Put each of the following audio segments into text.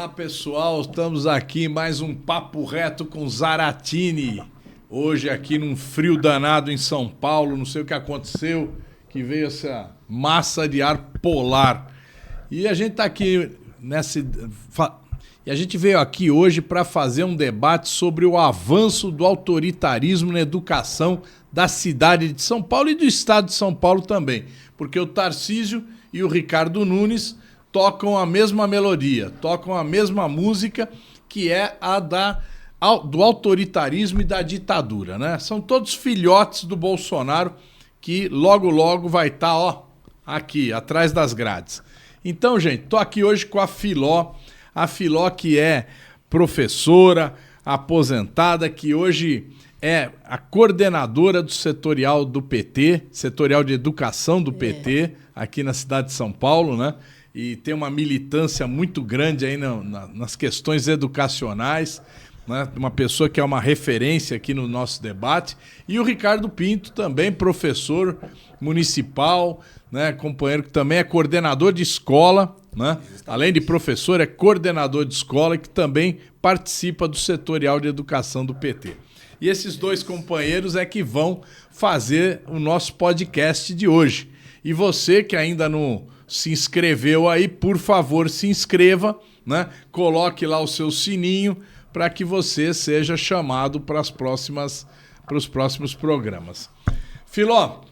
Olá, pessoal, estamos aqui em mais um Papo Reto com Zaratini. Hoje aqui num frio danado em São Paulo, não sei o que aconteceu, que veio essa massa de ar polar. E a gente está aqui E a gente veio aqui hoje para fazer um debate sobre o avanço do autoritarismo na educação da cidade de São Paulo e do estado de São Paulo também. Porque o Tarcísio e o Ricardo Nunes tocam a mesma melodia, tocam a mesma música, que é a do autoritarismo e da ditadura, né? São todos filhotes do Bolsonaro, que logo, logo vai estar, aqui, atrás das grades. Então, gente, tô aqui hoje com a Filó que é professora, aposentada, que hoje é a coordenadora do setorial do PT, setorial de educação do PT, aqui na cidade de São Paulo, né? E tem uma militância muito grande aí nas questões educacionais, né? Uma pessoa que é uma referência aqui no nosso debate. E o Ricardo Pinto, também professor municipal, né? Companheiro que também é coordenador de escola, né? Além de professor, é coordenador de escola, que também participa do setorial de educação do PT. E esses dois companheiros é que vão fazer o nosso podcast de hoje. E você que ainda não se inscreveu aí, por favor, se inscreva, né? Coloque lá o seu sininho para que você seja chamado para os próximos programas. Filó,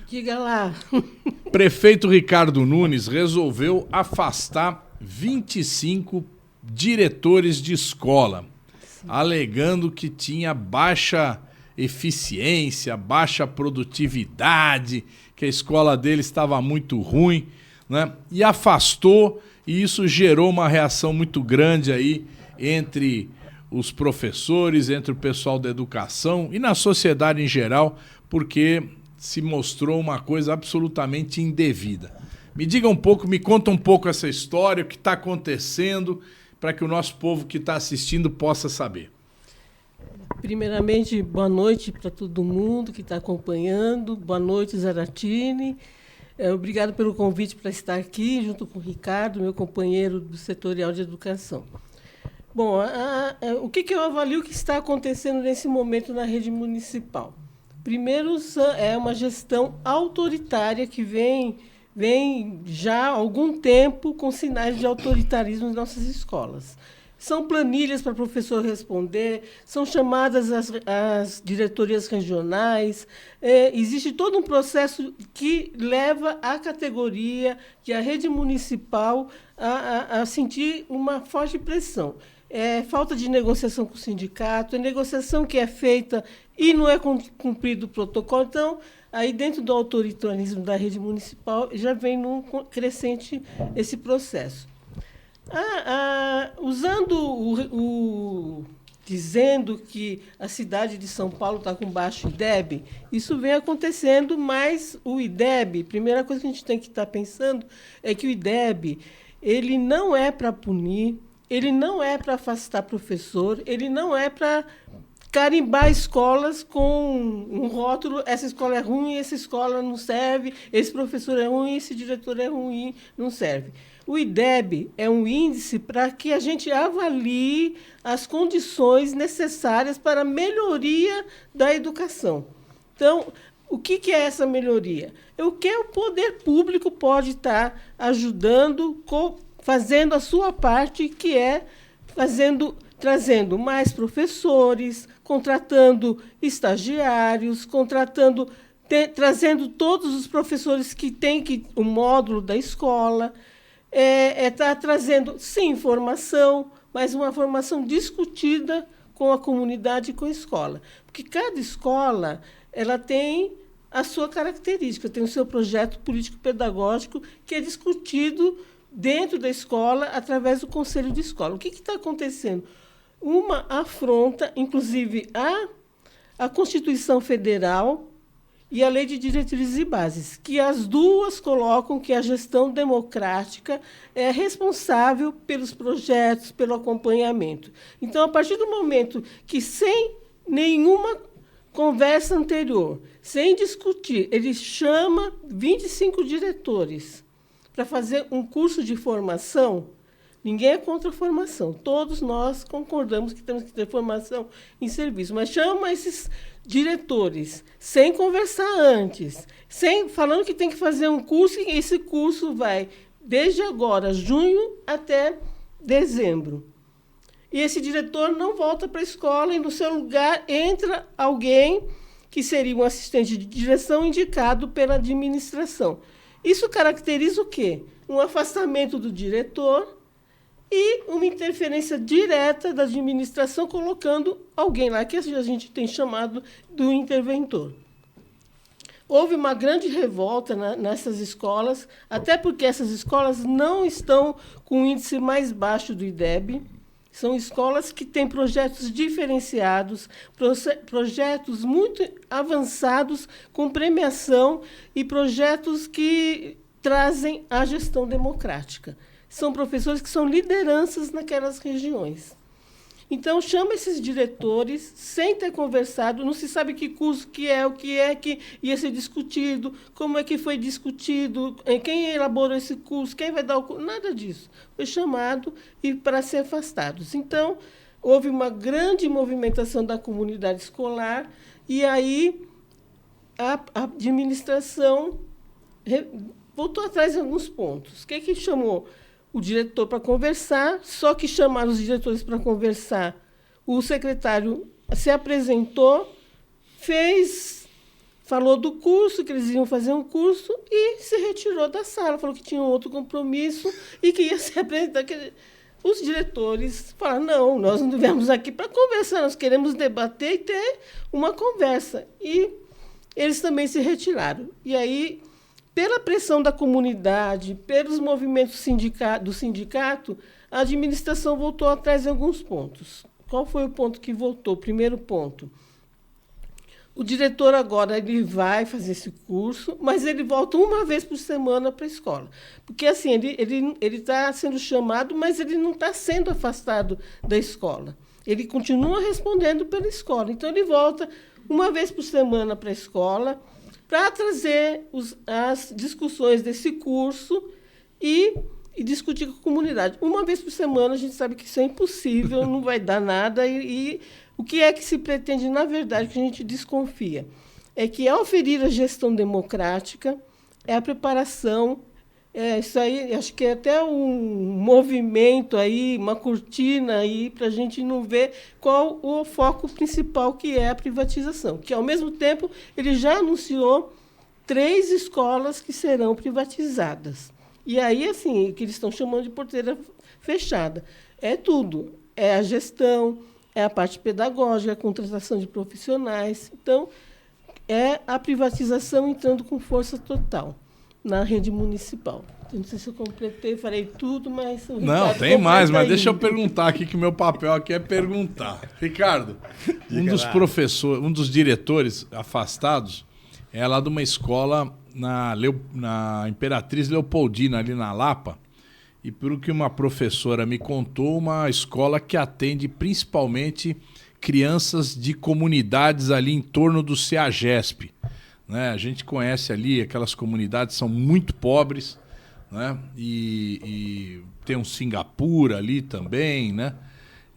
diga lá. Prefeito Ricardo Nunes resolveu afastar 25 diretores de escola, alegando que tinha baixa eficiência, baixa produtividade, que a escola dele estava muito ruim, né? E afastou, e isso gerou uma reação muito grande aí entre os professores, entre o pessoal da educação e na sociedade em geral, porque se mostrou uma coisa absolutamente indevida. Me diga um pouco, me conta um pouco essa história, o que está acontecendo, para que o nosso povo que está assistindo possa saber. Primeiramente, boa noite para todo mundo que está acompanhando. Boa noite, Zaratini. Obrigado pelo convite para estar aqui, junto com o Ricardo, meu companheiro do setorial de educação. Bom, o que eu avalio que está acontecendo nesse momento na rede municipal? Primeiro, é uma gestão autoritária que vem já há algum tempo com sinais de autoritarismo nas nossas escolas. São planilhas para o professor responder, são chamadas as diretorias regionais, existe todo um processo que leva a categoria e a rede municipal a sentir uma forte pressão. Falta de negociação com o sindicato, é negociação que é feita e não é cumprido o protocolo. Então, aí dentro do autoritarismo da rede municipal já vem num crescente esse processo. Dizendo que a cidade de São Paulo está com baixo IDEB, isso vem acontecendo, mas o IDEB, primeira coisa que a gente tem que estar pensando é que o IDEB ele não é para punir, ele não é para afastar professor, ele não é para carimbar escolas com um rótulo, essa escola é ruim, essa escola não serve, esse professor é ruim, esse diretor é ruim, não serve. O IDEB é um índice para que a gente avalie as condições necessárias para a melhoria da educação. Então, o que é essa melhoria? É o que o poder público pode estar ajudando, fazendo a sua parte, que é trazendo mais professores, contratando estagiários, trazendo todos os professores que têm o módulo da escola, tá trazendo, sim, formação, mas uma formação discutida com a comunidade e com a escola. Porque cada escola ela tem a sua característica, tem o seu projeto político-pedagógico que é discutido dentro da escola através do conselho de escola. O que está acontecendo? Uma afronta, inclusive, à Constituição Federal e a Lei de Diretrizes e Bases, que as duas colocam que a gestão democrática é responsável pelos projetos, pelo acompanhamento. Então, a partir do momento que, sem nenhuma conversa anterior, sem discutir, ele chama 25 diretores para fazer um curso de formação, Ninguém é contra a formação. Todos nós concordamos que temos que ter formação em serviço. Mas chama esses diretores sem conversar antes, falando que tem que fazer um curso, e esse curso vai desde agora, junho, até dezembro. E esse diretor não volta para a escola e, no seu lugar, entra alguém que seria um assistente de direção indicado pela administração. Isso caracteriza o quê? Um afastamento do diretor e uma interferência direta da administração, colocando alguém lá que a gente tem chamado do interventor. Houve uma grande revolta nessas escolas, até porque essas escolas não estão com o índice mais baixo do IDEB. São escolas que têm projetos diferenciados, projetos muito avançados, com premiação e projetos que trazem a gestão democrática. São professores que são lideranças naquelas regiões. Então, chama esses diretores, sem ter conversado, não se sabe que curso que é, o que é que ia ser discutido, como é que foi discutido, quem elaborou esse curso, quem vai dar o curso, nada disso. Foi chamado e para ser afastados. Então, houve uma grande movimentação da comunidade escolar e aí a administração voltou atrás em alguns pontos. O que chamou? O diretor para conversar, só que chamaram os diretores para conversar. O secretário se apresentou, falou do curso, que eles iam fazer um curso, e se retirou da sala, falou que tinha um outro compromisso e que ia se apresentar. Os diretores falaram, não, nós não estivemos aqui para conversar, nós queremos debater e ter uma conversa. E eles também se retiraram. E aí, pela pressão da comunidade, pelos movimentos do sindicato, a administração voltou atrás em alguns pontos. Qual foi o ponto que voltou? Primeiro ponto. O diretor agora ele vai fazer esse curso, mas ele volta uma vez por semana para a escola. Porque assim, ele está sendo chamado, mas ele não está sendo afastado da escola. Ele continua respondendo pela escola. Então, ele volta uma vez por semana para a escola, para trazer as discussões desse curso e discutir com a comunidade. Uma vez por semana, a gente sabe que isso é impossível, não vai dar nada. E o que é que se pretende, na verdade, que a gente desconfia? É que, ao ferir a gestão democrática, é a preparação, isso aí, acho que é até um movimento, aí, uma cortina aí, para a gente não ver qual o foco principal, que é a privatização. Que, ao mesmo tempo, ele já anunciou 3 escolas que serão privatizadas. E aí, assim, que eles estão chamando de porteira fechada. É tudo. É a gestão, é a parte pedagógica, a contratação de profissionais. Então, é a privatização entrando com força total na rede municipal. Não sei se eu completei, falei tudo, mas... Não, tem mais, mas deixa eu perguntar aqui, que o meu papel aqui é perguntar. Ricardo, um dos diretores afastados é lá de uma escola na Imperatriz Leopoldina, ali na Lapa, e pelo que uma professora me contou, uma escola que atende principalmente crianças de comunidades ali em torno do CEAGESP. Né? A gente conhece ali, aquelas comunidades são muito pobres, né? E tem um Singapura ali também, né?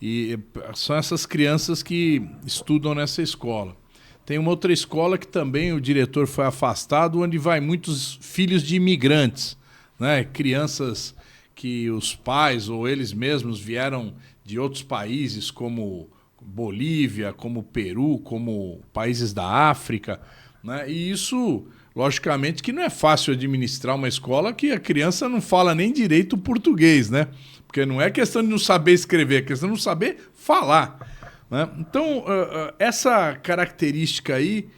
E são essas crianças que estudam nessa escola. Tem uma outra escola que também o diretor foi afastado, onde vai muitos filhos de imigrantes, né? Crianças que os pais ou eles mesmos vieram de outros países, como Bolívia, como Peru, como países da África, né? E isso, logicamente, que não é fácil administrar uma escola que a criança não fala nem direito o português, né? Porque não é questão de não saber escrever, é questão de não saber falar, né? Então, essa característica aí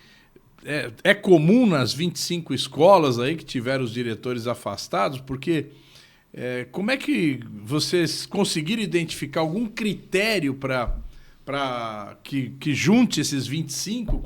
é comum nas 25 escolas aí que tiveram os diretores afastados, porque como é que vocês conseguiram identificar algum critério para que junte esses 25?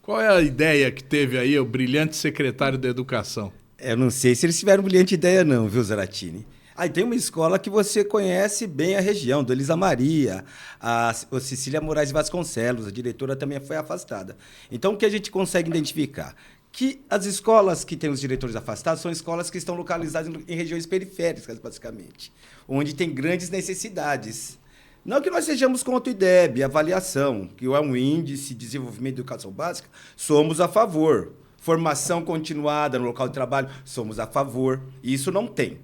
Qual é a ideia que teve aí o brilhante secretário da Educação? Eu não sei se eles tiveram brilhante ideia não, viu, Zaratini? Aí tem uma escola que você conhece bem a região, do Elisa Maria, a Cecília Moraes Vasconcelos, a diretora também foi afastada. Então, o que a gente consegue identificar? que as escolas que têm os diretores afastados são escolas que estão localizadas em regiões periféricas, basicamente, onde tem grandes necessidades. Não que nós sejamos contra o IDEB, avaliação, que é um índice de desenvolvimento de educação básica, somos a favor. Formação continuada no local de trabalho, somos a favor. Isso não tem.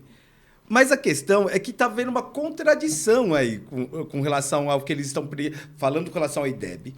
Mas a questão é que está havendo uma contradição aí com relação ao que eles estão falando com relação ao IDEB.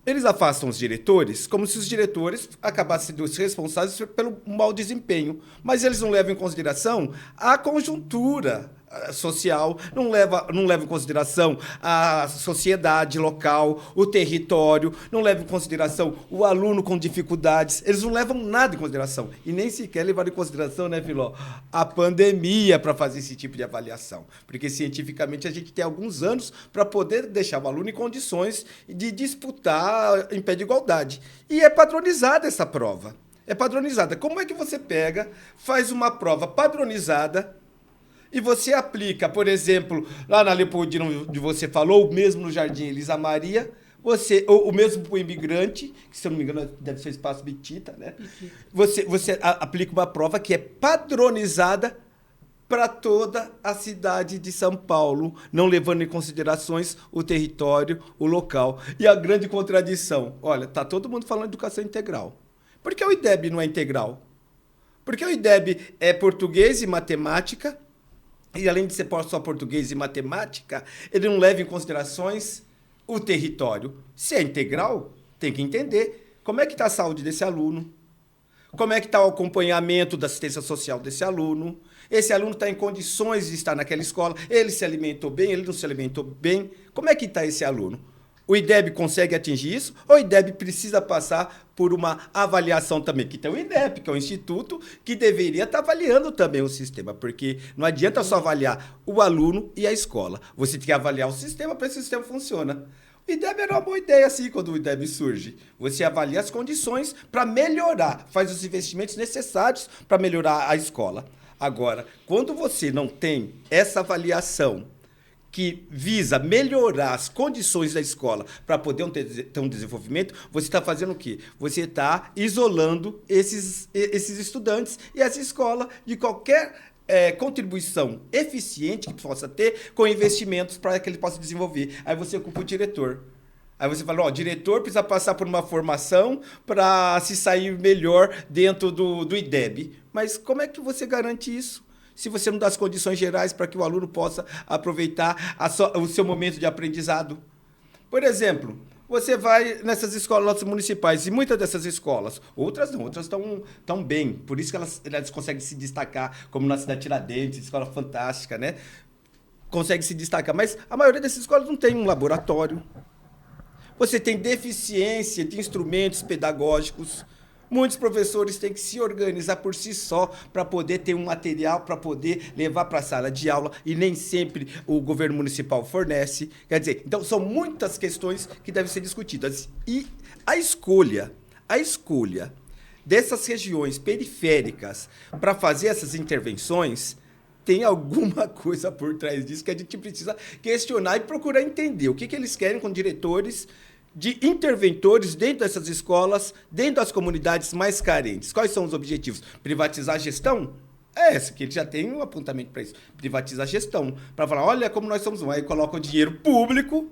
Eles afastam os diretores como se os diretores acabassem sendo responsáveis pelo mau desempenho, mas eles não levam em consideração a conjuntura social, não levam em consideração a sociedade local, o território, não levam em consideração o aluno com dificuldades, eles não levam nada em consideração, e nem sequer levaram em consideração, né, Filó, a pandemia para fazer esse tipo de avaliação, porque cientificamente a gente tem alguns anos para poder deixar o aluno em condições de disputar em pé de igualdade, e é padronizada essa prova, é padronizada. Como é que você pega, faz uma prova padronizada e você aplica, por exemplo, lá na Leopoldina, onde você falou, ou mesmo no Jardim Elisa Maria, ou mesmo para o imigrante, que se eu não me engano deve ser Espaço Bitita, né? Você aplica uma prova que é padronizada para toda a cidade de São Paulo, não levando em considerações o território, o local. E a grande contradição, olha, está todo mundo falando de educação integral. Por que o IDEB não é integral? Porque o IDEB é português e matemática, e além de ser só português e matemática, ele não leva em considerações o território. Se é integral, tem que entender como é que está a saúde desse aluno, como é que está o acompanhamento da assistência social desse aluno, esse aluno está em condições de estar naquela escola, ele se alimentou bem, ele não se alimentou bem, como é que está esse aluno? O IDEB consegue atingir isso? Ou o IDEB precisa passar por uma avaliação também? Que tem o INEP, que é um instituto que deveria estar avaliando também o sistema, porque não adianta só avaliar o aluno e a escola. Você tem que avaliar o sistema para ver se o sistema funciona. O IDEB era uma boa ideia, assim, quando o IDEB surge. Você avalia as condições para melhorar, faz os investimentos necessários para melhorar a escola. Agora, quando você não tem essa avaliação que visa melhorar as condições da escola para poder ter um desenvolvimento, você está fazendo o quê? Você está isolando esses estudantes e essa escola de qualquer contribuição eficiente que possa ter com investimentos para que ele possa desenvolver. Aí você ocupa o diretor. Aí você fala, o diretor precisa passar por uma formação para se sair melhor dentro do IDEB. Mas como é que você garante isso? Se você não dá as condições gerais para que o aluno possa aproveitar o seu momento de aprendizado. Por exemplo, você vai nessas escolas municipais, e muitas dessas escolas, outras não, outras estão bem, por isso que elas conseguem se destacar, como na cidade Tiradentes, escola fantástica, né? Consegue se destacar, mas a maioria dessas escolas não tem um laboratório. Você tem deficiência de instrumentos pedagógicos. Muitos professores têm que se organizar por si só para poder ter um material, para poder levar para a sala de aula, e nem sempre o governo municipal fornece. Quer dizer, então são muitas questões que devem ser discutidas. E a escolha dessas regiões periféricas para fazer essas intervenções tem alguma coisa por trás disso que a gente precisa questionar e procurar entender o que eles querem com diretores de interventores dentro dessas escolas, dentro das comunidades mais carentes. Quais são os objetivos? Privatizar a gestão? É essa, que ele já tem um apontamento para isso. Privatizar a gestão. Para falar, olha como nós somos. Aí coloca o dinheiro público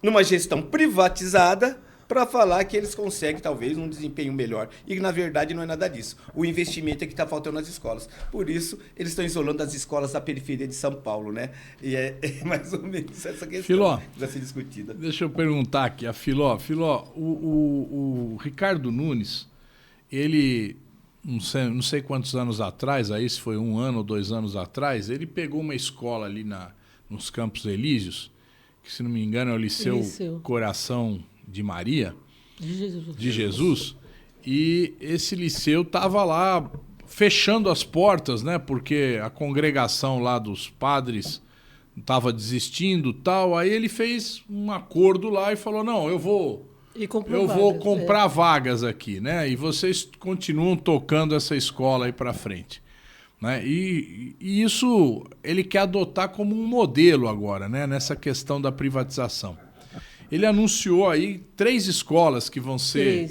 numa gestão privatizada para falar que eles conseguem, talvez, um desempenho melhor. E, na verdade, não é nada disso. O investimento é que está faltando nas escolas. Por isso, eles estão isolando as escolas da periferia de São Paulo, né? E é mais ou menos essa questão Filó, que vai ser discutida. Deixa eu perguntar aqui a Filó. Filó, o Ricardo Nunes, ele, não sei quantos anos atrás, aí se foi 1 ano ou 2 anos atrás, ele pegou uma escola ali nos Campos Elíseos, que, se não me engano, é o Liceu Coração de Maria, de Jesus, e esse liceu estava lá fechando as portas, né? Porque a congregação lá dos padres estava desistindo, tal. Aí ele fez um acordo lá e falou: não, eu vou comprar vagas aqui, né? E vocês continuam tocando essa escola aí para frente, né? E isso ele quer adotar como um modelo agora, né? Nessa questão da privatização. Ele anunciou aí 3 escolas que vão ser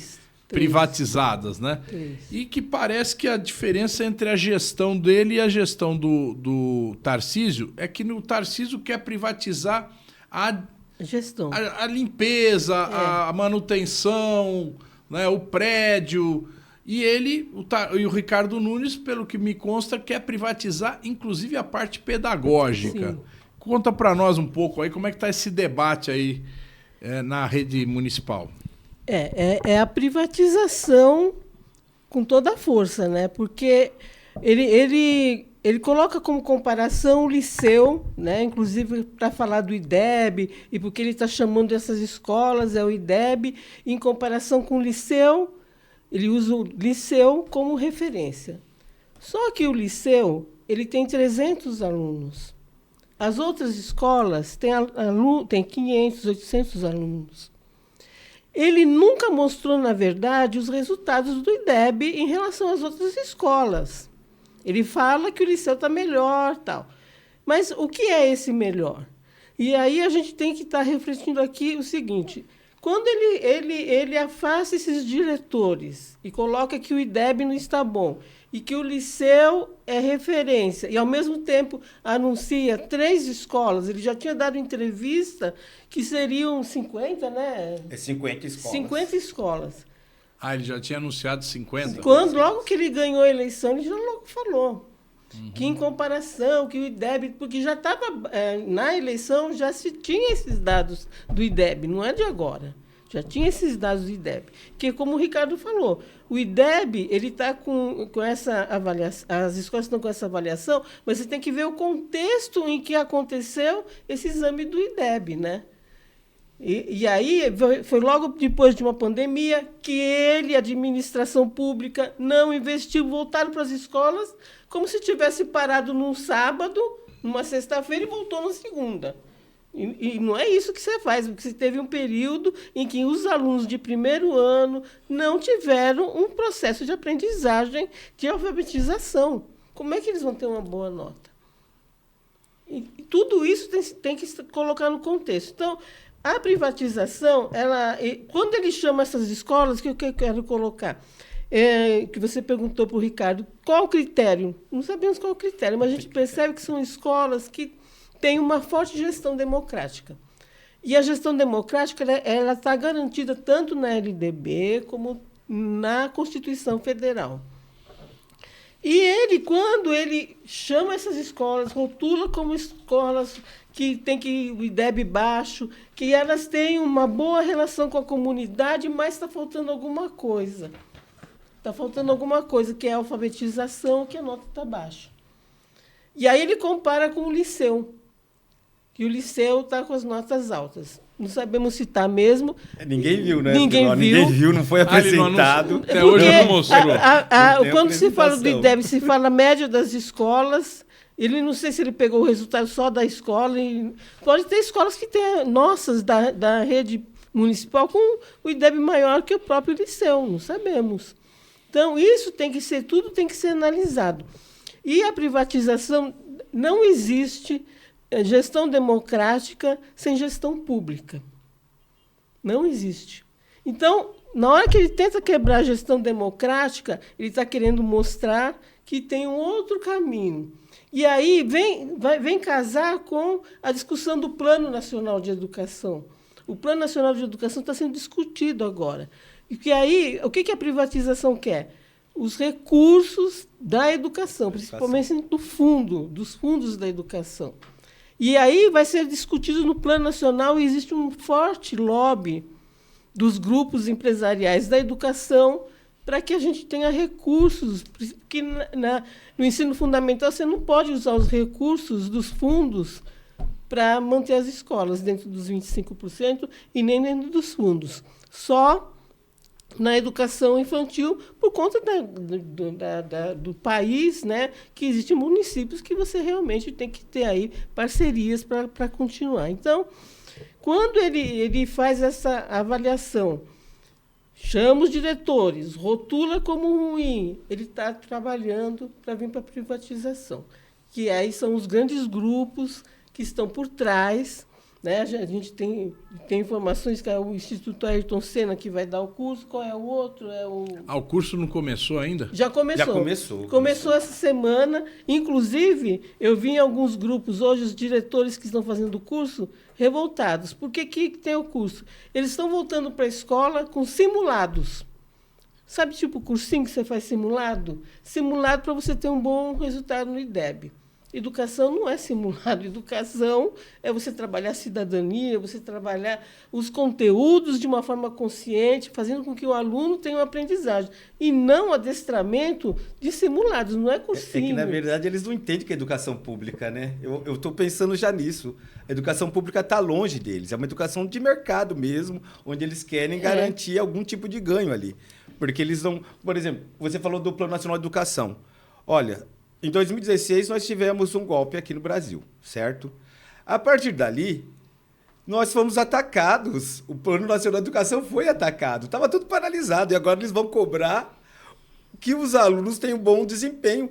privatizadas, né? E que parece que a diferença entre a gestão dele e a gestão do Tarcísio é que o Tarcísio quer privatizar a gestão, a limpeza, a manutenção, né, o prédio. E o Ricardo Nunes, pelo que me consta, quer privatizar, inclusive, a parte pedagógica. Sim. Conta para nós um pouco aí como é que está esse debate aí na rede municipal. É a privatização com toda a força, né? Porque ele coloca como comparação o Liceu, né? Inclusive para falar do IDEB, e porque ele está chamando essas escolas, é o IDEB, em comparação com o Liceu. Ele usa o Liceu como referência. Só que o Liceu ele tem 300 alunos. As outras escolas têm 500, 800 alunos. Ele nunca mostrou, na verdade, os resultados do IDEB em relação às outras escolas. Ele fala que o Liceu está melhor, tal. Mas o que é esse melhor? E aí a gente tem que estar refletindo aqui o seguinte... Quando ele afasta esses diretores e coloca que o IDEB não está bom e que o Liceu é referência e, ao mesmo tempo, anuncia 3 escolas, ele já tinha dado entrevista que seriam 50, né? 50 escolas. 50 escolas. Ah, ele já tinha anunciado 50? Logo que ele ganhou a eleição, ele já logo falou. Que em comparação, que o IDEB... Porque já estava... na eleição já se tinha esses dados do IDEB, não é de agora. Já tinha esses dados do IDEB. Que, como o Ricardo falou, o IDEB ele está com essa avaliação... As escolas estão com essa avaliação, mas você tem que ver o contexto em que aconteceu esse exame do IDEB, né? E aí, foi logo depois de uma pandemia que ele, a administração pública, não investiu, voltaram para as escolas como se tivesse parado num sábado, numa sexta-feira e voltou na segunda. E não é isso que você faz, porque você teve um período em que os alunos de primeiro ano não tiveram um processo de aprendizagem, de alfabetização. Como é que eles vão ter uma boa nota? E tudo isso tem que colocar no contexto. Então, a privatização, quando ele chama essas escolas, que eu quero colocar, que você perguntou para o Ricardo, qual o critério? Não sabemos qual o critério, mas a gente percebe que são escolas que têm uma forte gestão democrática. E a gestão democrática ela está garantida tanto na LDB como na Constituição Federal. E ele, quando ele chama essas escolas, rotula como escolas que têm o IDEB baixo, que elas têm uma boa relação com a comunidade, mas está faltando alguma coisa. Está faltando alguma coisa, que é a alfabetização, que a nota está baixa. E aí ele compara com o Liceu, que o Liceu está com as notas altas. Não sabemos se está mesmo. Ninguém viu, né? Ninguém viu, não foi apresentado. Até hoje não mostrou. Quando se fala do IDEB, se fala a média das escolas. Ele não sei se ele pegou o resultado só da escola. Pode ter escolas que têm nossas da rede municipal com o IDEB maior que o próprio Liceu, não sabemos. Então, tudo tem que ser analisado. E a privatização não existe gestão democrática sem gestão pública. Não existe. Então, na hora que ele tenta quebrar a gestão democrática, ele está querendo mostrar que tem um outro caminho. E aí vem casar com a discussão do Plano Nacional de Educação. O Plano Nacional de Educação está sendo discutido agora. E que aí, o que a privatização quer? Os recursos da educação, principalmente dos fundos da educação. E aí vai ser discutido no Plano Nacional e existe um forte lobby dos grupos empresariais da educação para que a gente tenha recursos, porque no ensino fundamental você não pode usar os recursos dos fundos para manter as escolas dentro dos 25% e nem dentro dos fundos. Só na educação infantil, por conta do país, né, que existem municípios que você realmente tem que ter aí parcerias para continuar. Então, quando ele faz essa avaliação, chama os diretores, rotula como ruim, ele está trabalhando para vir para a privatização, que aí são os grandes grupos que estão por trás né? A gente tem informações que é o Instituto Ayrton Senna que vai dar o curso, qual é o outro? O curso não começou ainda? Já começou. Já começou. Começou essa semana. Inclusive, eu vi em alguns grupos hoje os diretores que estão fazendo o curso revoltados. Por que tem o curso? Eles estão voltando para a escola com simulados. Sabe, tipo cursinho que você faz simulado? Simulado para você ter um bom resultado no IDEB. Educação não é simulado. Educação é você trabalhar a cidadania, você trabalhar os conteúdos de uma forma consciente, fazendo com que o aluno tenha uma aprendizagem. E não adestramento de simulados, não é cursinho. É que, na verdade, eles não entendem que é educação pública, né? Eu estou pensando já nisso. A educação pública está longe deles. É uma educação de mercado mesmo, onde eles querem garantir algum tipo de ganho ali. Porque eles não... Por exemplo, você falou do Plano Nacional de Educação. Olha, em 2016 nós tivemos um golpe aqui no Brasil, certo? A partir dali, nós fomos atacados. O Plano Nacional de Educação foi atacado. Estava tudo paralisado. E agora eles vão cobrar que os alunos tenham bom desempenho.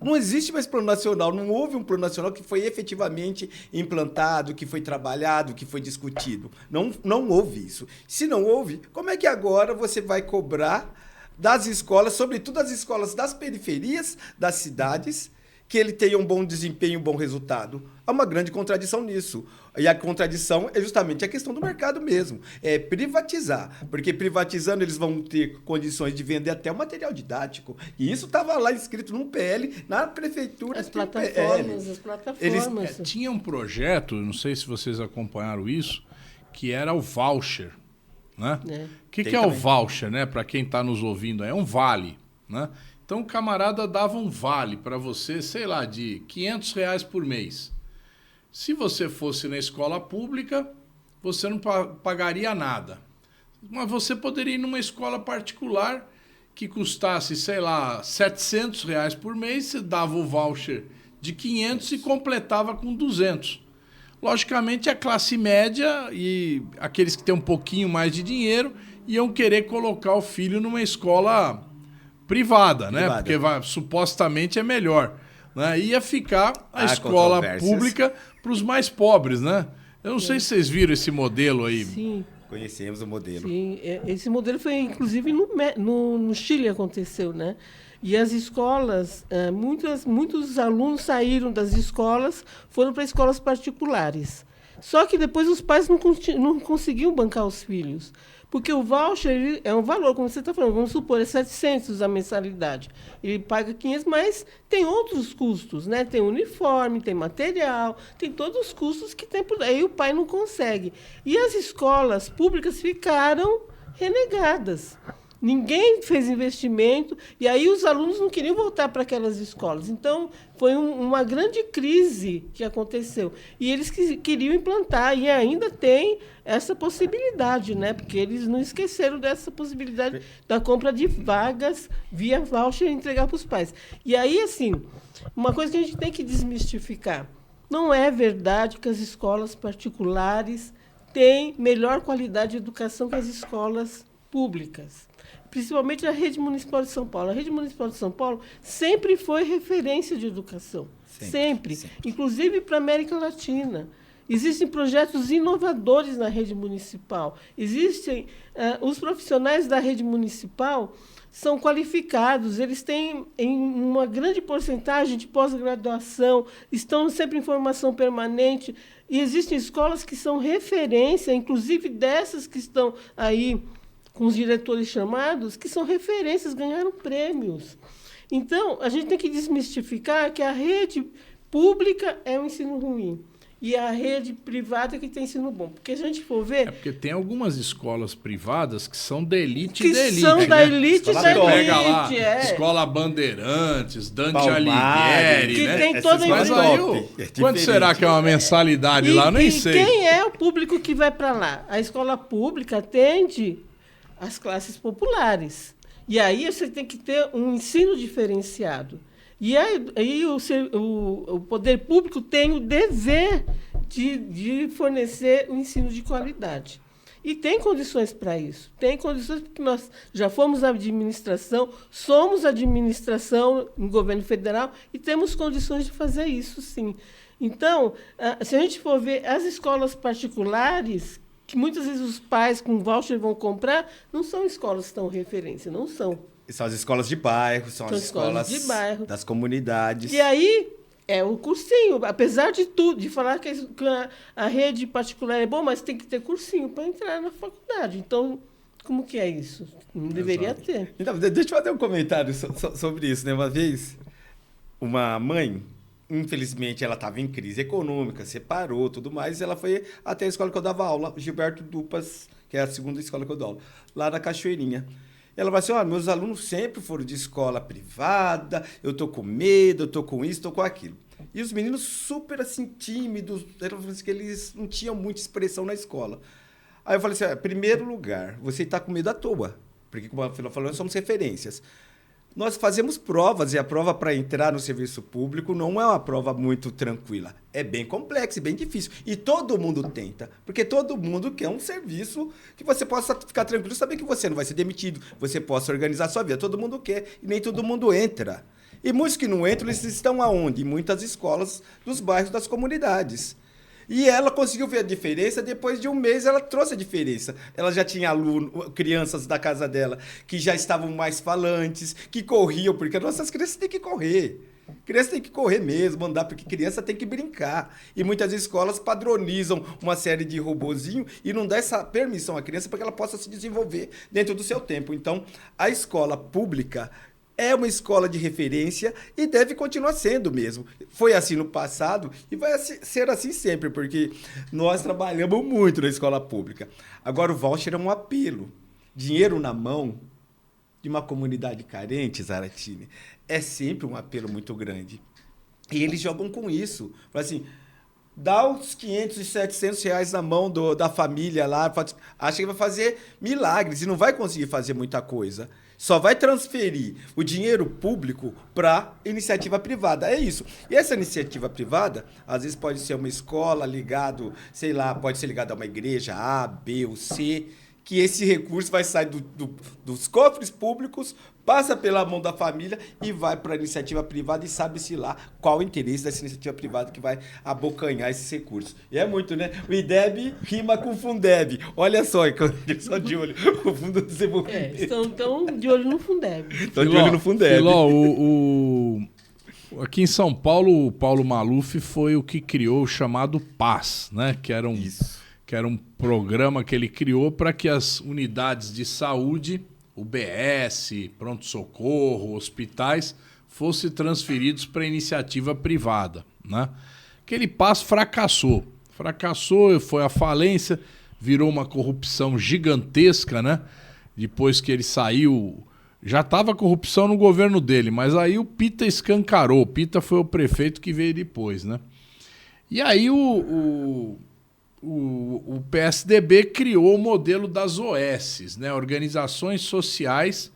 Não existe mais plano nacional, não houve um plano nacional que foi efetivamente implantado, que foi trabalhado, que foi discutido. Não houve isso. Se não houve, como é que agora você vai cobrar das escolas, sobretudo as escolas das periferias das cidades, que ele tenha um bom desempenho, um bom resultado? Há uma grande contradição nisso. E a contradição é justamente a questão do mercado mesmo. É privatizar. Porque privatizando eles vão ter condições de vender até o material didático. E isso estava lá escrito num PL, na prefeitura. As plataformas. Tinha um projeto, não sei se vocês acompanharam isso, que era o voucher. Né? O que é o voucher, né? Para quem está nos ouvindo, é um vale. Né? Então o camarada dava um vale para você, sei lá, de R$500 por mês. Se você fosse na escola pública, você não pagaria nada. Mas você poderia ir numa escola particular que custasse, sei lá, R$700 por mês, você dava o voucher de 500 e completava com 200. Logicamente, a classe média e aqueles que têm um pouquinho mais de dinheiro iam querer colocar o filho numa escola privada, né? Porque supostamente é melhor. Né? Ia ficar a escola pública para os mais pobres, né? Eu não sei se vocês viram esse modelo aí. Sim. Conhecemos o modelo. Sim, esse modelo foi, inclusive, no Chile aconteceu, né? E as escolas, muitos alunos saíram das escolas, foram para escolas particulares. Só que depois os pais não conseguiam bancar os filhos. Porque o voucher é um valor, como você está falando, vamos supor, é 700 a mensalidade. Ele paga 500, mas tem outros custos, né? Tem uniforme, tem material, tem todos os custos que tem por aí, o pai não consegue. E as escolas públicas ficaram renegadas. Ninguém fez investimento, e aí os alunos não queriam voltar para aquelas escolas. Então, foi uma grande crise que aconteceu. E eles queriam implantar, e ainda tem essa possibilidade, né? Porque eles não esqueceram dessa possibilidade da compra de vagas via voucher e entregar para os pais. E aí, assim, uma coisa que a gente tem que desmistificar. Não é verdade que as escolas particulares têm melhor qualidade de educação que as escolas públicas. Principalmente a Rede Municipal de São Paulo. A Rede Municipal de São Paulo sempre foi referência de educação. Sempre. Inclusive para a América Latina. Existem projetos inovadores na rede municipal. Existem... os profissionais da rede municipal são qualificados, eles têm uma grande porcentagem de pós-graduação, estão sempre em formação permanente. E existem escolas que são referência, inclusive dessas que estão aí com os diretores chamados, que são referências, ganharam prêmios. Então, a gente tem que desmistificar que a rede pública é um ensino ruim e a rede privada que tem ensino bom. Porque se a gente for ver... É porque tem algumas escolas privadas que são da elite que da elite. São né? da elite da elite. Pega lá, Escola Bandeirantes, Dante Alighieri, que né? tem toda Mas aí, quanto será que é uma mensalidade lá? Eu nem sei. Quem é o público que vai para lá? A escola pública atende as classes populares. E aí você tem que ter um ensino diferenciado. E aí o poder público tem o dever de fornecer um ensino de qualidade. E tem condições para isso. Tem condições porque nós já fomos administração, somos administração no governo federal e temos condições de fazer isso, sim. Então, se a gente for ver as escolas particulares, que muitas vezes os pais com voucher vão comprar, não são escolas que estão referência, não são. São as escolas de bairro, são as escolas de bairro. Das comunidades. E aí é o cursinho, apesar de tudo, de falar que a rede particular é boa, mas tem que ter cursinho para entrar na faculdade. Então, como que é isso? Não deveria ter. Então, deixa eu fazer um comentário sobre isso, né? Uma vez, uma mãe, infelizmente, ela estava em crise econômica, separou, tudo mais, e ela foi até a escola que eu dava aula, Gilberto Dupas, que é a segunda escola que eu dou aula, lá na Cachoeirinha. Ela vai assim, meus alunos sempre foram de escola privada, eu tô com medo, eu tô com isso, tô com aquilo. E os meninos super, assim, tímidos, que eles não tinham muita expressão na escola. Aí eu falei assim, primeiro lugar, você está com medo à toa, porque, como a Fila falou, nós somos referências. Nós fazemos provas, e a prova para entrar no serviço público não é uma prova muito tranquila. É bem complexa e bem difícil. E todo mundo tenta, porque todo mundo quer um serviço que você possa ficar tranquilo, saber que você não vai ser demitido, você possa organizar a sua vida. Todo mundo quer e nem todo mundo entra. E muitos que não entram, eles estão aonde? Em muitas escolas dos bairros, das comunidades. E ela conseguiu ver a diferença, depois de um mês ela trouxe a diferença. Ela já tinha crianças da casa dela que já estavam mais falantes, que corriam, porque nossas crianças têm que correr. Criança tem que correr mesmo, andar, porque criança tem que brincar. E muitas escolas padronizam uma série de robozinho e não dá essa permissão à criança para que ela possa se desenvolver dentro do seu tempo. Então, a escola pública é uma escola de referência e deve continuar sendo mesmo. Foi assim no passado e vai ser assim sempre, porque nós trabalhamos muito na escola pública. Agora, o voucher é um apelo. Dinheiro na mão de uma comunidade carente, Zaratini, é sempre um apelo muito grande. E eles jogam com isso. Fala assim, dá uns 500 e 700 reais na mão da família lá, acha que vai fazer milagres e não vai conseguir fazer muita coisa. Só vai transferir o dinheiro público para iniciativa privada. É isso. E essa iniciativa privada, às vezes pode ser uma escola ligado, sei lá, pode ser ligada a uma igreja A, B ou C, que esse recurso vai sair dos cofres públicos, passa pela mão da família e vai para a iniciativa privada e sabe-se lá qual o interesse dessa iniciativa privada que vai abocanhar esses recursos. E é muito, né? O IDEB rima com Fundeb. Olha só, eles são de olho. O Fundo de Desenvolvimento. Estão de olho no Fundeb. Estão de olho no Fundeb. Filó, aqui em São Paulo, o Paulo Maluf foi o que criou o chamado PAS, né? Que era um programa que ele criou para que as unidades de saúde, UBS, pronto-socorro, hospitais, fossem transferidos para iniciativa privada, né? Aquele PAS fracassou, foi à falência, virou uma corrupção gigantesca, né? Depois que ele saiu, já estava corrupção no governo dele, mas aí o Pita escancarou, o Pita foi o prefeito que veio depois, né? E aí o PSDB criou o modelo das OS, né? Organizações sociais,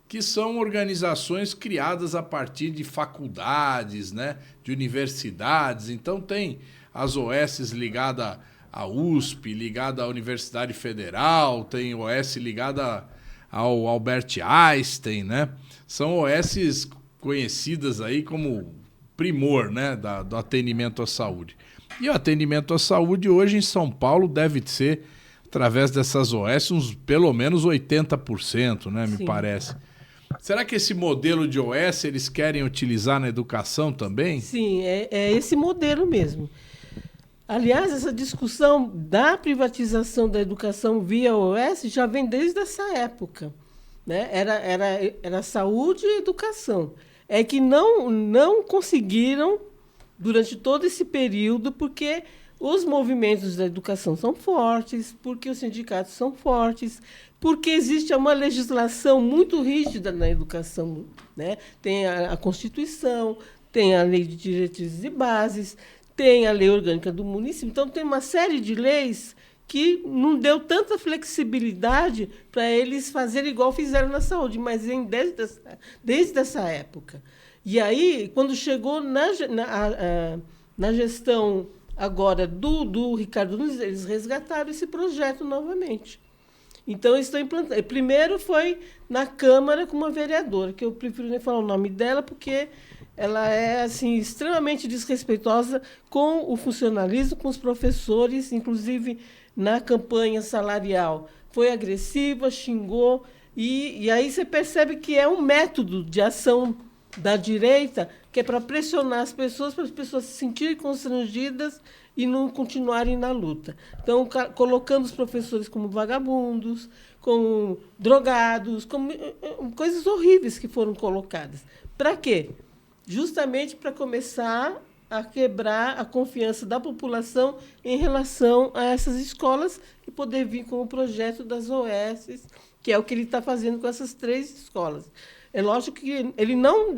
que são organizações criadas a partir de faculdades, né? De universidades. Então tem as OS ligadas à USP, ligada à Universidade Federal, tem OS ligada ao Albert Einstein, né? São OS conhecidas aí como primor, né? do atendimento à saúde. E o atendimento à saúde hoje em São Paulo deve ser, através dessas OS, pelo menos 80%, né, me parece. Será que esse modelo de OS eles querem utilizar na educação também? Sim, é esse modelo mesmo. Aliás, essa discussão da privatização da educação via OS já vem desde essa época, né? Era saúde e educação. É que não conseguiram durante todo esse período, porque os movimentos da educação são fortes, porque os sindicatos são fortes, porque existe uma legislação muito rígida na educação, né? Tem a Constituição, tem a Lei de Diretrizes e Bases, tem a Lei Orgânica do Município. Então, tem uma série de leis que não deu tanta flexibilidade para eles fazerem igual fizeram na saúde, mas vem desde essa época. E aí, quando chegou na gestão agora do Ricardo Nunes, eles resgataram esse projeto novamente. Então, eles estão implantando. Primeiro foi na Câmara com uma vereadora, que eu prefiro nem falar o nome dela, porque ela é assim extremamente desrespeitosa com o funcionalismo, com os professores, inclusive na campanha salarial. Foi agressiva, xingou, e aí você percebe que é um método de ação da direita que é para pressionar as pessoas, para as pessoas se sentirem constrangidas e não continuarem na luta. Então, colocando os professores como vagabundos, como drogados, como coisas horríveis que foram colocadas. Para quê? Justamente para começar a quebrar a confiança da população em relação a essas escolas e poder vir com o projeto das OS, que é o que ele está fazendo com essas 3 escolas. É lógico que ele não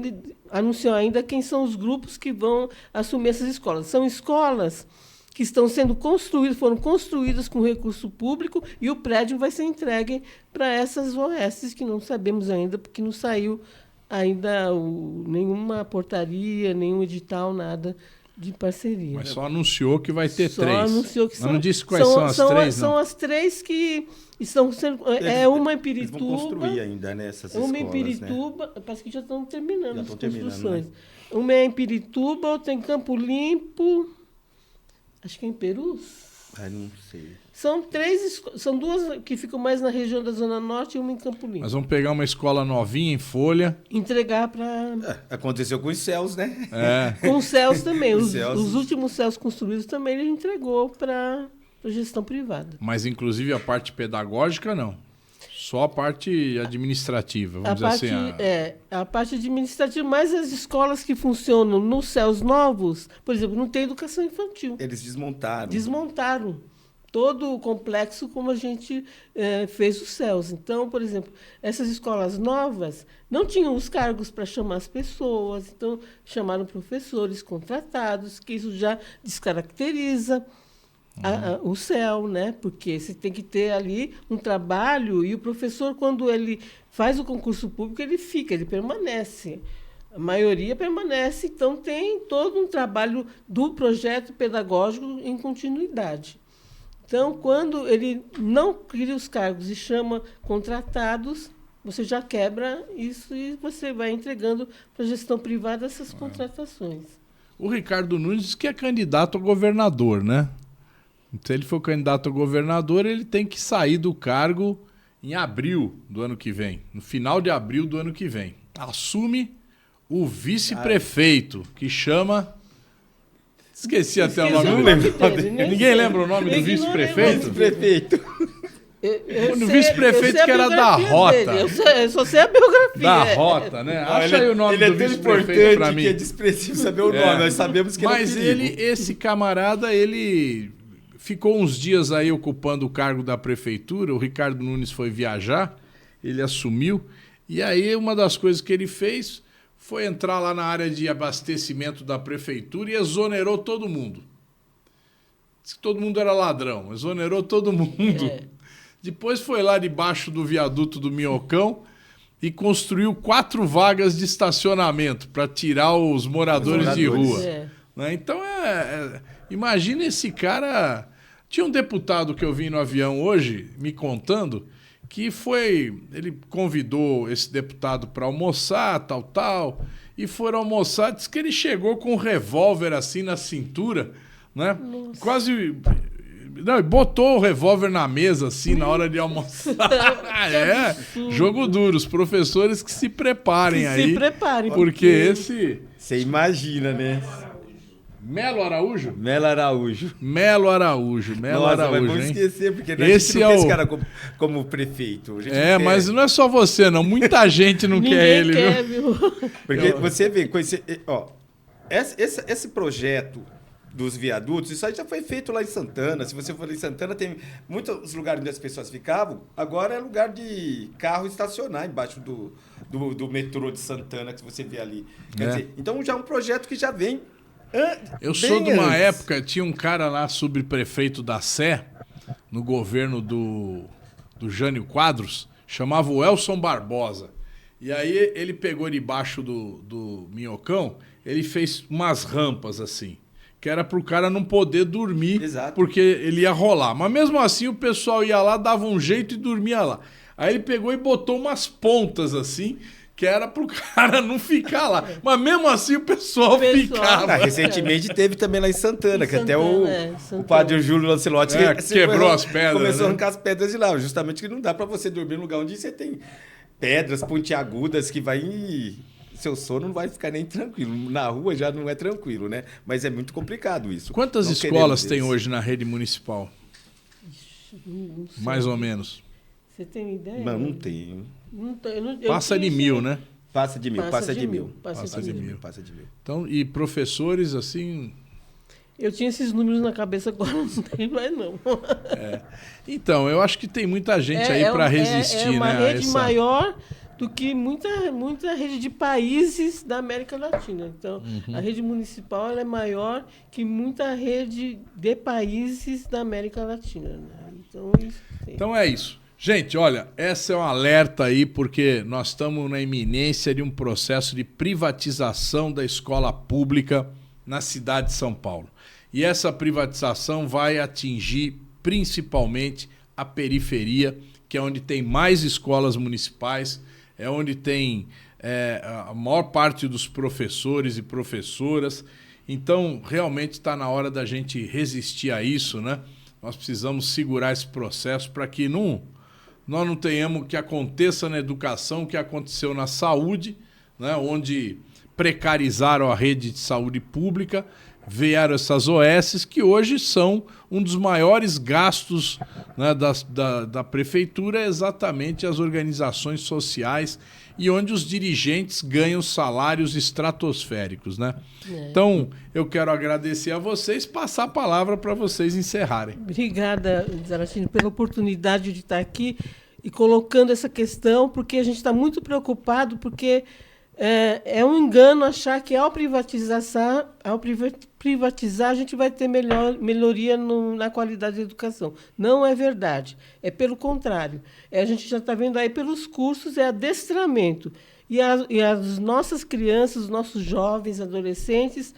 anunciou ainda quem são os grupos que vão assumir essas escolas. São escolas que estão sendo construídas, foram construídas com recurso público e o prédio vai ser entregue para essas OS, que não sabemos ainda, porque não saiu ainda nenhuma portaria, nenhum edital, nada de parceria. Mas só anunciou que vai ter só 3. Anunciou que Mas não disse quais são as 3, São as 3 que estão sendo... uma em Pirituba... Eles vão construir ainda, né, essas uma escolas, em Pirituba... Né? Parece que já estão terminando as construções. Né? Uma é em Pirituba, outra em Campo Limpo... Acho que é em Perus. Não sei. São 2 que ficam mais na região da Zona Norte e uma em Campo Limpo. Mas vamos pegar uma escola novinha, em folha. Entregar para... Aconteceu com os céus, né? Com os céus também. Os últimos céus construídos também ele entregou para a gestão privada. Mas, inclusive, a parte pedagógica, não. Só a parte administrativa, vamos dizer assim. A parte administrativa, mas as escolas que funcionam nos céus novos, por exemplo, não tem educação infantil. Eles desmontaram. Desmontaram todo o complexo como a gente fez os céus. Então, por exemplo, essas escolas novas não tinham os cargos para chamar as pessoas, então chamaram professores contratados, que isso já descaracteriza o céu, né? Porque você tem que ter ali um trabalho e o professor, quando ele faz o concurso público, ele permanece. A maioria permanece, então tem todo um trabalho do projeto pedagógico em continuidade. Então, quando ele não cria os cargos e chama contratados, você já quebra isso e você vai entregando para a gestão privada essas contratações. O Ricardo Nunes diz que é candidato a governador, né? Se ele for candidato a governador, ele tem que sair do cargo em abril do ano que vem, no final de abril do ano que vem. Assume o vice-prefeito, que chama... Esqueci até o nome dele. Ninguém lembra o nome do vice-prefeito? O vice-prefeito que era da Rota. Eu só sei a biografia. Da Rota, né? Acha aí o nome do vice-prefeito pra mim. É desprezível saber o nome, nós sabemos que mas esse camarada, ele ficou uns dias aí ocupando o cargo da prefeitura, o Ricardo Nunes foi viajar, ele assumiu, e aí uma das coisas que ele fez foi entrar lá na área de abastecimento da prefeitura e exonerou todo mundo. Disse que todo mundo era ladrão, exonerou todo mundo. Depois foi lá debaixo do viaduto do Minhocão e construiu 4 vagas de estacionamento para tirar os moradores de rua. Né? Então, imagina esse cara... Tinha um deputado que eu vi no avião hoje me contando que ele convidou esse deputado para almoçar, tal, e foram almoçar, disse que ele chegou com um revólver assim na cintura, né? Nossa. Quase... Não, e botou o revólver na mesa assim na hora de almoçar. Jogo duro, os professores que se preparem aí. Se preparem. Porque esse... Você imagina, né? Melo Araújo? Melo Araújo. Nossa, mas vamos esquecer, porque esse não quer esse cara como prefeito. Mas não é só você, não. Muita gente não quer ele, viu? Porque você vê, esse projeto dos viadutos, isso aí já foi feito lá em Santana. Se você for em Santana, tem muitos lugares onde as pessoas ficavam. Agora é lugar de carro estacionar embaixo do metrô de Santana, que você vê ali. Quer dizer, então já é um projeto que já vem... Eu sou de uma época, tinha um cara lá, subprefeito da Sé, no governo do Jânio Quadros, chamava o Elson Barbosa. E aí ele pegou debaixo do Minhocão, ele fez umas rampas assim, que era pro cara não poder dormir, porque ele ia rolar. Mas mesmo assim o pessoal ia lá, dava um jeito e dormia lá. Aí ele pegou e botou umas pontas assim, que era pro cara não ficar lá. Mas mesmo assim o pessoal ficava. Recentemente teve também lá em Santana, que até o padre Júlio Lancelotti quebrou as pedras. Começou a arrancar as pedras de lá. Justamente que não dá para você dormir num lugar onde você tem pedras pontiagudas que vai... Seu sono não vai ficar nem tranquilo. Na rua já não é tranquilo, né? Mas é muito complicado isso. Quantas escolas tem hoje na rede municipal? Mais ou menos. Você tem ideia? Não tenho. Passa de 1000, né? Passa de mil. Passa de mil. Então, e professores, assim... Eu tinha esses números na cabeça, agora não tenho mais, não. Então, eu acho que tem muita gente aí para resistir, né? É uma rede maior do que muita rede de países da América Latina. Então, a rede municipal ela é maior que muita rede de países da América Latina. Né? Então é isso. Gente, olha, essa é um alerta aí, porque nós estamos na iminência de um processo de privatização da escola pública na cidade de São Paulo. E essa privatização vai atingir principalmente a periferia, que é onde tem mais escolas municipais, é onde tem a maior parte dos professores e professoras. Então, realmente está na hora da gente resistir a isso, né? Nós precisamos segurar esse processo para que nós não tenhamos que aconteça na educação o que aconteceu na saúde, né? Onde precarizaram a rede de saúde pública, vieram essas OS que hoje são um dos maiores gastos, né, da prefeitura, exatamente as organizações sociais e onde os dirigentes ganham salários estratosféricos, né? Então, eu quero agradecer a vocês, passar a palavra para vocês encerrarem. Obrigada, Zaratini, pela oportunidade de estar aqui e colocando essa questão, porque a gente está muito preocupado, porque é um engano achar que ao privatizar a gente vai ter melhoria na qualidade da educação. Não é verdade. É pelo contrário. A gente já está vendo aí pelos cursos, é adestramento. E as nossas crianças, os nossos jovens, adolescentes,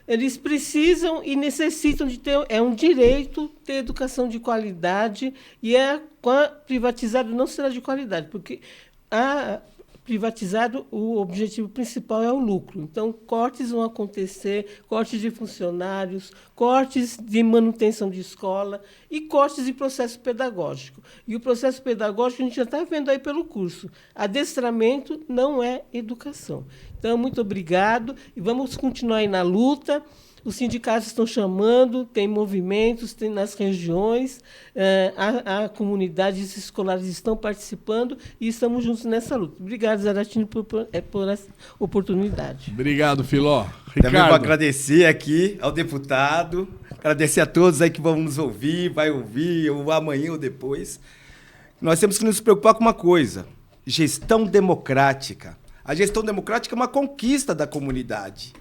eles precisam e necessitam de ter... É um direito ter educação de qualidade e privatizado não será de qualidade, porque privatizado, o objetivo principal é o lucro. Então, cortes vão acontecer, cortes de funcionários, cortes de manutenção de escola e cortes de processo pedagógico. E o processo pedagógico a gente já está vendo aí pelo curso. Adestramento não é educação. Então, muito obrigado e vamos continuar aí na luta. Os sindicatos estão chamando, tem movimentos, tem nas regiões, a comunidades escolares estão participando e estamos juntos nessa luta. Obrigado, Zaratini, por essa oportunidade. Obrigado, Filó. Ricardo. Também vou agradecer aqui ao deputado, agradecer a todos aí que vão nos ouvir, vai ouvir, ou amanhã ou depois. Nós temos que nos preocupar com uma coisa, gestão democrática. A gestão democrática é uma conquista da comunidade.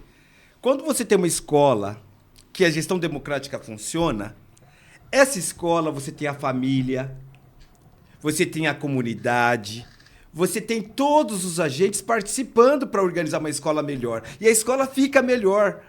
Quando você tem uma escola que a gestão democrática funciona, essa escola você tem a família, você tem a comunidade, você tem todos os agentes participando para organizar uma escola melhor. E a escola fica melhor.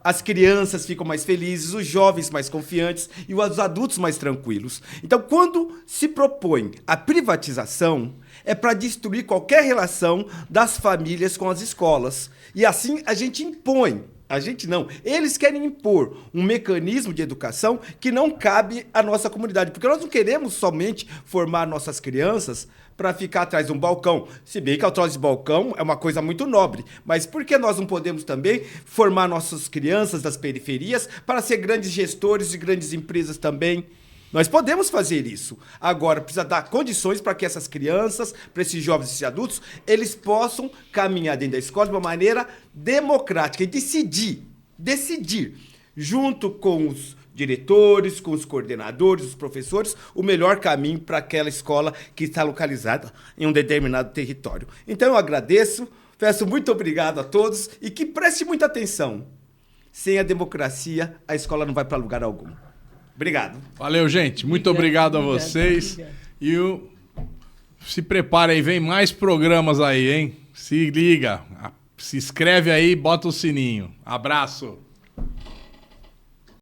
As crianças ficam mais felizes, os jovens mais confiantes e os adultos mais tranquilos. Então, quando se propõe a privatização, é para destruir qualquer relação das famílias com as escolas. E assim a gente impõe. A gente não. Eles querem impor um mecanismo de educação que não cabe à nossa comunidade. Porque nós não queremos somente formar nossas crianças para ficar atrás de um balcão. Se bem que atrás de balcão é uma coisa muito nobre. Mas por que nós não podemos também formar nossas crianças das periferias para ser grandes gestores de grandes empresas também? Nós podemos fazer isso. Agora, precisa dar condições para que essas crianças, para esses jovens e esses adultos, eles possam caminhar dentro da escola de uma maneira democrática e decidir, junto com os diretores, com os coordenadores, os professores, o melhor caminho para aquela escola que está localizada em um determinado território. Então, eu agradeço, peço muito obrigado a todos e que preste muita atenção. Sem a democracia, a escola não vai para lugar algum. Obrigado. Valeu, gente. Muito obrigado a vocês. E se prepare aí, vem mais programas aí, hein? Se liga. Se inscreve aí, bota o sininho. Abraço.